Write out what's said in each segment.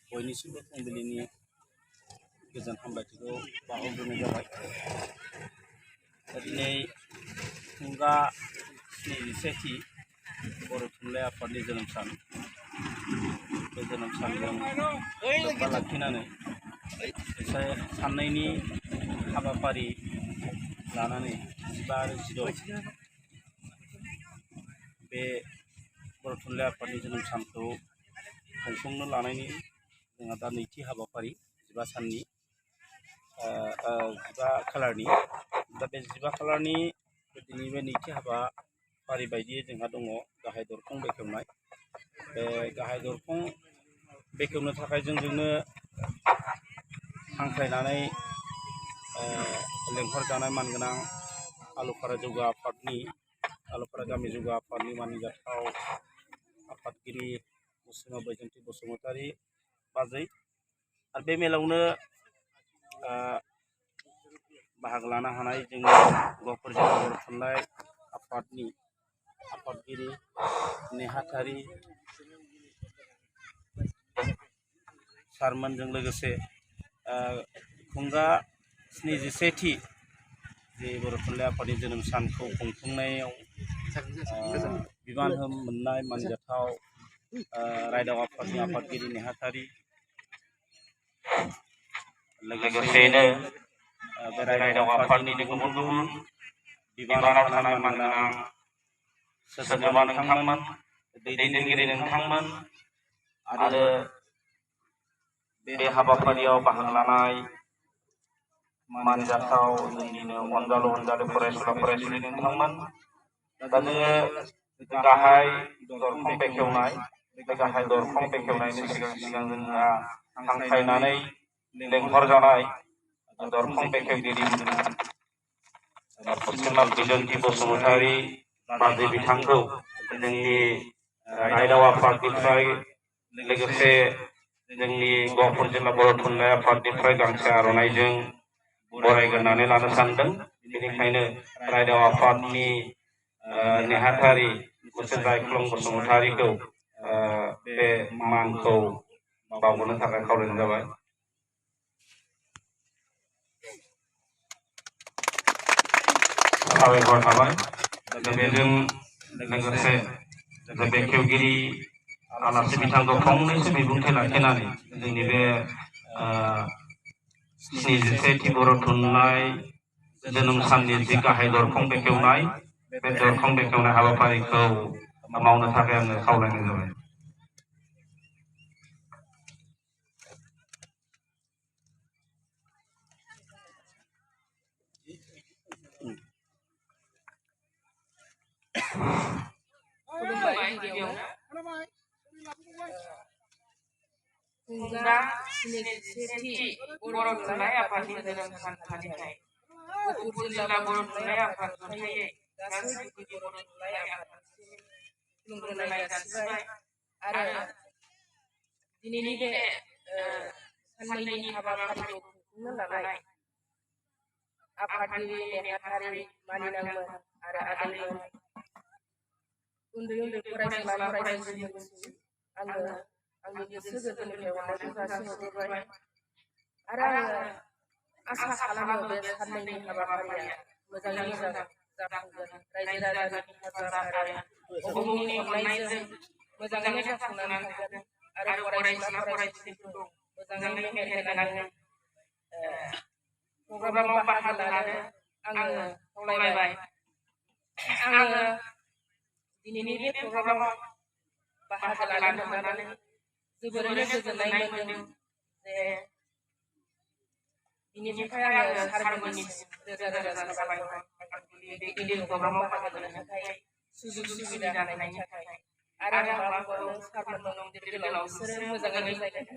बयनिसिमबो फुंबिलिनि गोजोन हामलायथिखौ बावहरग्रोनाय जाबाय। दिनै खुंगा 21थि बर' थुनलाइ आफादनि जोनोम सान। बे जोनोम सानजों लोब्बा लाखिनानै साननैनि हाबाफारि लानानै 15 आरो 16 बे बर' थुनलाइ आफादनि जोनोम सानखौ खुंफुंनो लानायनि जोंहा दा नैथि हाबाफारि 15 साननि 15 खालारनि दा बे 15 खालारनि दिनै बे नैथि हाबाफारि बायदियै जोंहा दङ गाहाय दरखं बेखेवनाय। बे गाहाय दरखं बेखेवनो थाखाय जोंजोंनो हांख्रायनानै लेंहरजानाय मानगोनां आलुफारा जौगा आफादनि आलुफारा गामि जौगा आफादनि मानिजाथाव आफादगिरि मुसुमा बैजोंथि बसुमतारी बाजै आरो बे मेलावनो बाहागो लानो हानाय जोंनि गहपुर जिल्ला बर' थुनलाइ आफादनि आफादगिरि नेहाथारि सारमोनजों लोगोसे खुंगा 21थि जे बर' थुनलाइ आफादनि जोनोम सानखौ खुंफुंनायाव बिबान मोननाय मानजाथाव रायदाव आफादनि आफादगिरि नेहाथारि लोगोसेयैनो बे रायदाव आफादनि गुबुन गुबुन बिबानाव थानाय मानगोनां सोद्रोमा नोंथांमोन, दैदेनगिरि नोंथांमोन आरो बे हाबाफारियाव बाहागो लानाय मानजाथाव जोंनिनो अनजालु फरायसुला फरायसुलि नोंथांमोन। दा जोङो गाहाय दरखं बेखेवनाय बे गाहाय दरखं बेखेवनायनि सिगां जोंहा हांख्रायनानै लेंहरजानाय दरखं बेखेवगिरि मुसुमा बैजोंथि बसुमतारी बाजै बिथांखौ जोंनि रायदाव आफादनिफ्राय लोगोसे जोंनि गहपुर जिल्ला बर' थुनलाइ आफादनिफ्राय गांसे आर'नाइजों बरायग्रोनानै लानो सानदों। बेनिखायनो रायदाव आफादनि नेहाथारि मुसुमा जायख्लं बसुमतारीखौ बे मानखौ बावहरनो थाखाय खावलायनाय जाबाय। साबायखर थाबाय। बेजों लोगोसे बेखेवगिरि आलासि बिथांखौ फंनैसो बिबुंथि लाखिनानै जोंनि बे 21थि बर' थुनलाइ जोनोम साननि जि गाहाय दरखं बेखेवनाय बे दरखं बेखेवनाय हाबाफारिखौ मावनो थाखाय आङो खावलायनाय जाबाय। खुंगा 21थि बर' थुनलाइ आफादनि जोनोम सान फालिथाय गहपुर जिल्ला बर' थुनलाइ आफाद जथायै गासै गुदि बर' थुनलाइ आफादसिम खुलुमग्रोनाय जासिबाय आरो दिनैनि बे साननैनि हाबाफारिखौ खुंफुंनो लानाय आफादगिरि नेहाथारि मानिनांमोन आरो आदैमोन, उन्दै फरायसुला फरायसुलिफोरसिम आङो आंनि गोसो गोरबोनिफ्राय अननायखौ जासिहरग्रोबाय आरो आङो आसा खालामो बे साननैनि हाबाफारिया मोजाङै मोजां जाफुंगोन। रायजो राजानि हेफाजाब आरो अबंनि अननायजों मोजाङैनो जाफुंनानै थांगोन आरो फरायसुला फरायसुलिफोरखौ मोजाङैनो मेहेरगोनाङै प्रग्रामाव बाहागो लानो आङो खावलायबाय। आङो दिनैनि बे प्रग्रामाव बाहागो लानो मोननानै जोबोरैनो गोजोननाय मोन्दों जे बिनि थाखाय आङो सारमोननिसिम रोजा रोजा साबायखर, बे गिदिर प्रग्रामाव बाहागो लानो थाखाय सुजुग सुबिदा होनायनि थाखाय। आरो आं मा बुंबावनो, सारमोन दं गिदिर गोलाव, बिसोरो मोजाङै बुजायगोन।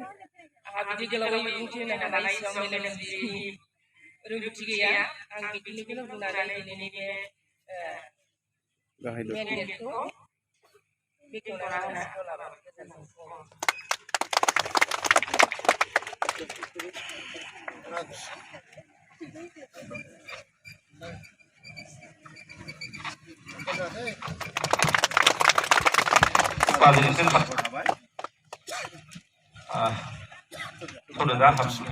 आंहा बिदि गोलावै बिबुंथि होनो हानाय इसेबां मेलेमजिबिनि रोंगौथि गैया। आं बेखिनिखौनो बुंनानै दिनैनि बे मेन डेटखौ बेखेवना होनो आखायाव लाबाय। थ'नो दा हाबसु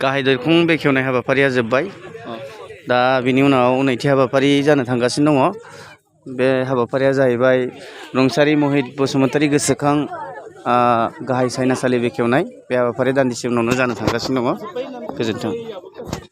गाहाय दरखं बेखेवनाय हाबाफारिया जोब्बाय दा बिनि उनाव नैथि हाबाफारि जानो थांगासिनो दङ बे हाबाफारिया जाहैबाय रुंसारि महित बसुमतारी गोसोखां गाहाय सायनासालि बेखेवनाय बे हाबाफारिया दान्दिसे उनावनो जानो थांगासिनो दङ गोजोन्थों।